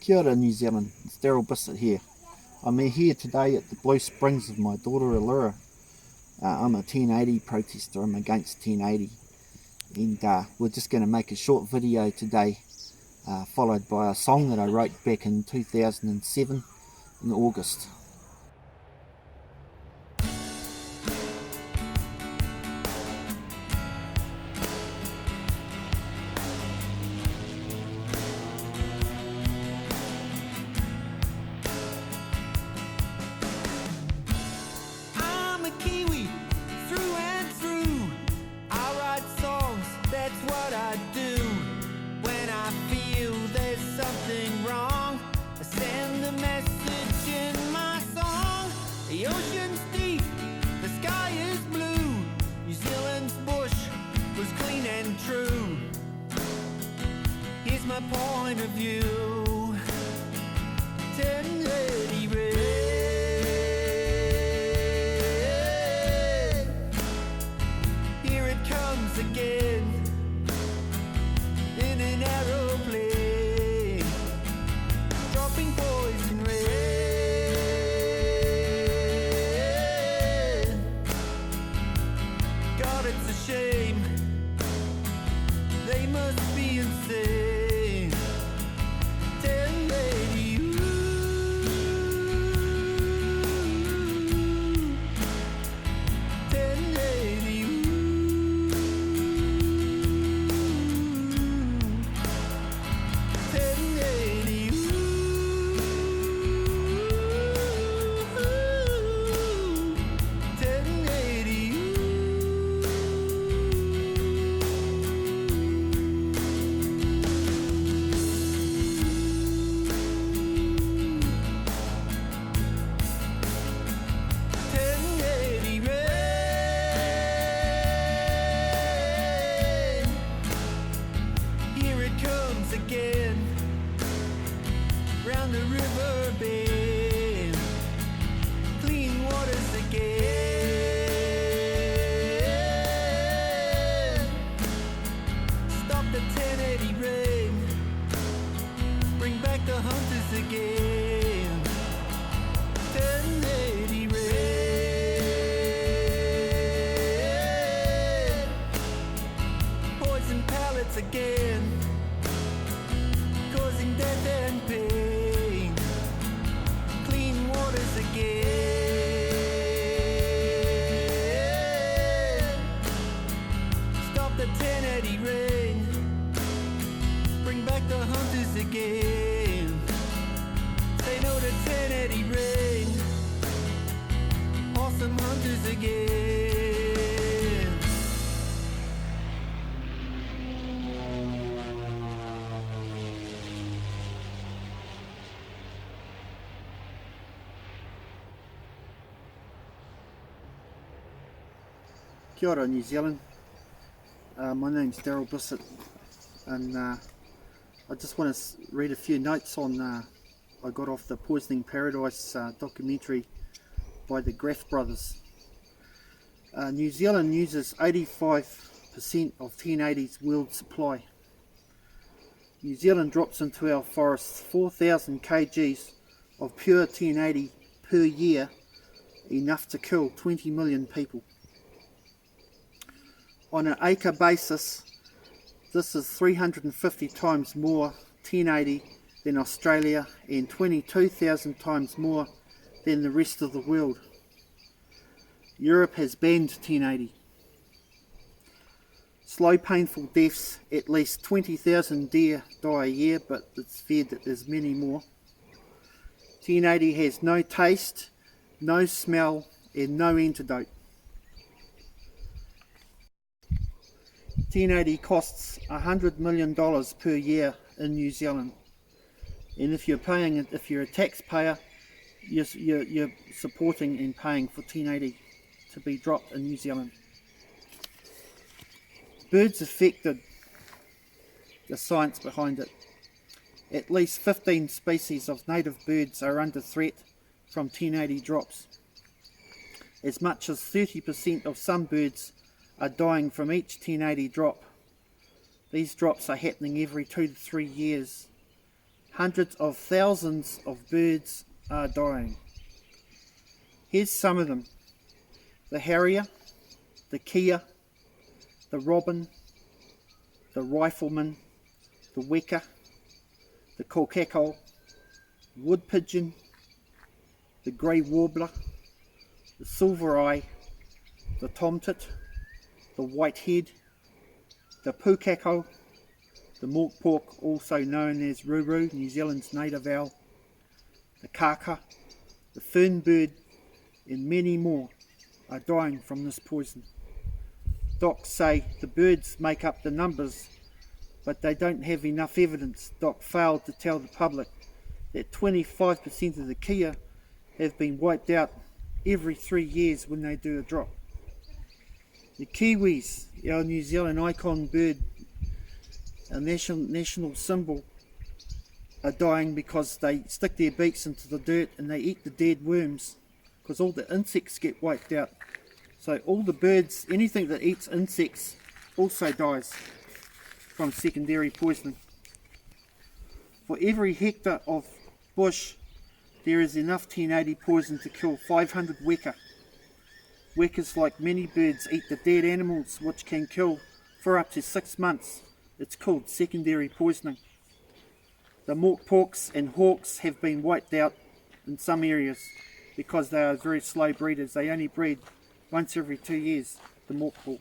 Kia ora, New Zealand. It's Darryl Bisset here. I'm here today at the Blue Springs with my daughter Allura. I'm a 1080 protester. I'm against 1080. And we're just going to make a short video today, followed by a song that I wrote back in 2007 in August. The ocean's deep, the sky is blue. New Zealand's bush was clean and true. Here's my point of view. 1080 red. Here it comes again in an aeroplane, dropping poison red. It's a shame, they must be insane. 1080, ooh. 1080, ooh. 1080, ooh. 1080, ooh. Again, round the river bend, clean waters again. Stop the 1080 rain, bring back the hunters again. 1080 rain, poison pellets again, causing death and pain. Clean waters again. Stop the 1080 rain, bring back the hunters again. Say no to 1080 rain, awesome hunters again. Kia ora, New Zealand. My name's Darryl Bisset, and I just want to read a few notes on I got off the Poisoning Paradise documentary by the Graff brothers. New Zealand uses 85% of 1080's world supply. New Zealand drops into our forests 4,000 kgs of pure 1080 per year, enough to kill 20 million people. On an acre basis, this is 350 times more 1080 than Australia and 22,000 times more than the rest of the world. Europe has banned 1080. Slow painful deaths, at least 20,000 deer die a year, but it's feared that there's many more. 1080 has no taste, no smell and no antidote. 1080 costs $100 million per year in New Zealand, and if you're a taxpayer, you're supporting and paying for 1080 to be dropped in New Zealand. Birds affected, the science behind it. At least 15 species of native birds are under threat from 1080 drops. As much as 30% of some birds are dying from each 1080 drop. These drops are happening every 2 to 3 years. Hundreds of thousands of birds are dying. Here's some of them. The harrier, the kea, the robin, the rifleman, the weka, the kokeko, wood pigeon, the grey warbler, the silver eye, the tomtit, the whitehead, the pukeko, the morkpork, also known as ruru, New Zealand's native owl, the kaka, the fernbird, and many more are dying from this poison. Docs say the birds make up the numbers, but they don't have enough evidence. Doc failed to tell the public that 25% of the kea have been wiped out every 3 years when they do a drop. The kiwis, our New Zealand icon bird, our national symbol, are dying because they stick their beaks into the dirt and they eat the dead worms, because all the insects get wiped out. So all the birds, anything that eats insects, also dies from secondary poisoning. For every hectare of bush, there is enough 1080 poison to kill 500 weka. Wekas, like many birds, eat the dead animals, which can kill for up to 6 months. It's called secondary poisoning. The morkporks and hawks have been wiped out in some areas because they are very slow breeders. They only breed once every 2 years, the morkpork.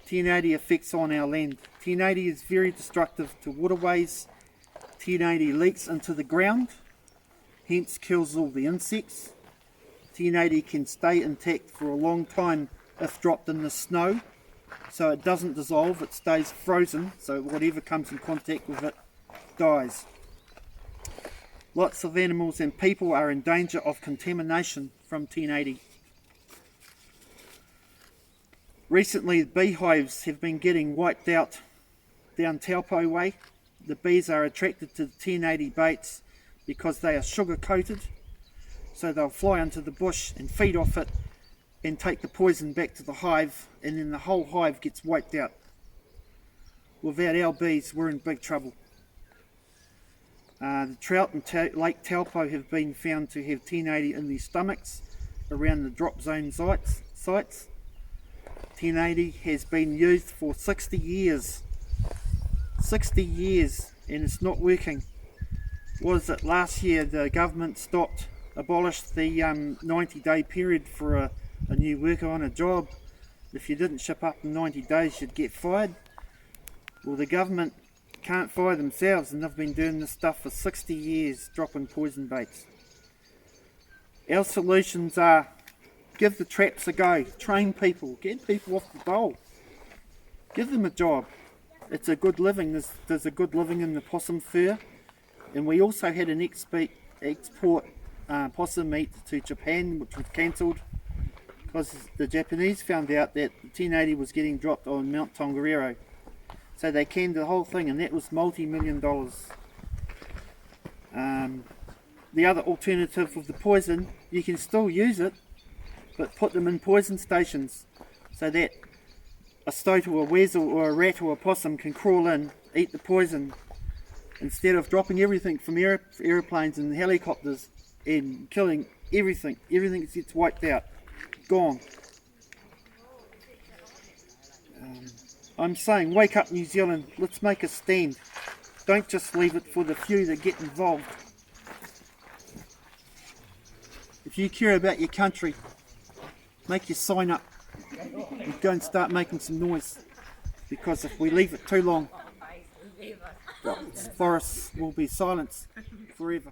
1080 effects on our land. 1080 is very destructive to waterways. 1080 leaks into the ground, hence kills all the insects. 1080 can stay intact for a long time if dropped in the snow, so it doesn't dissolve, it stays frozen, so whatever comes in contact with it dies. Lots of animals and people are in danger of contamination from 1080. Recently, beehives have been getting wiped out down Taupo way. The bees are attracted to the 1080 baits because they are sugar coated, so they'll fly into the bush and feed off it and take the poison back to the hive, and then the whole hive gets wiped out. Without our bees, we're in big trouble. The trout in Lake Taupo have been found to have 1080 in their stomachs around the drop zone sites. 1080 has been used for 60 years. 60 years, and it's not working. Was it last year the government abolished the 90-day period for a new worker on a job? If you didn't ship up in 90 days, you'd get fired. Well, the government can't fire themselves, and they've been doing this stuff for 60 years, dropping poison baits. Our solutions are: give the traps a go, train people, get people off the dole, give them a job. It's a good living. There's a good living in the possum fur, and we also had an export possum meat to Japan, which was cancelled because the Japanese found out that 1080 was getting dropped on Mount Tongariro, so they canned the whole thing, and that was multi-million dollars. The other alternative with the poison, you can still use it, but put them in poison stations so that a stoat or a weasel or a rat or a possum can crawl in, eat the poison, instead of dropping everything from aeroplanes and helicopters and killing everything. Everything gets wiped out, gone. I'm saying, wake up New Zealand, let's make a stand. Don't just leave it for the few that get involved. If you care about your country, make your sign up and go and start making some noise, because if we leave it too long, forests will be silenced forever.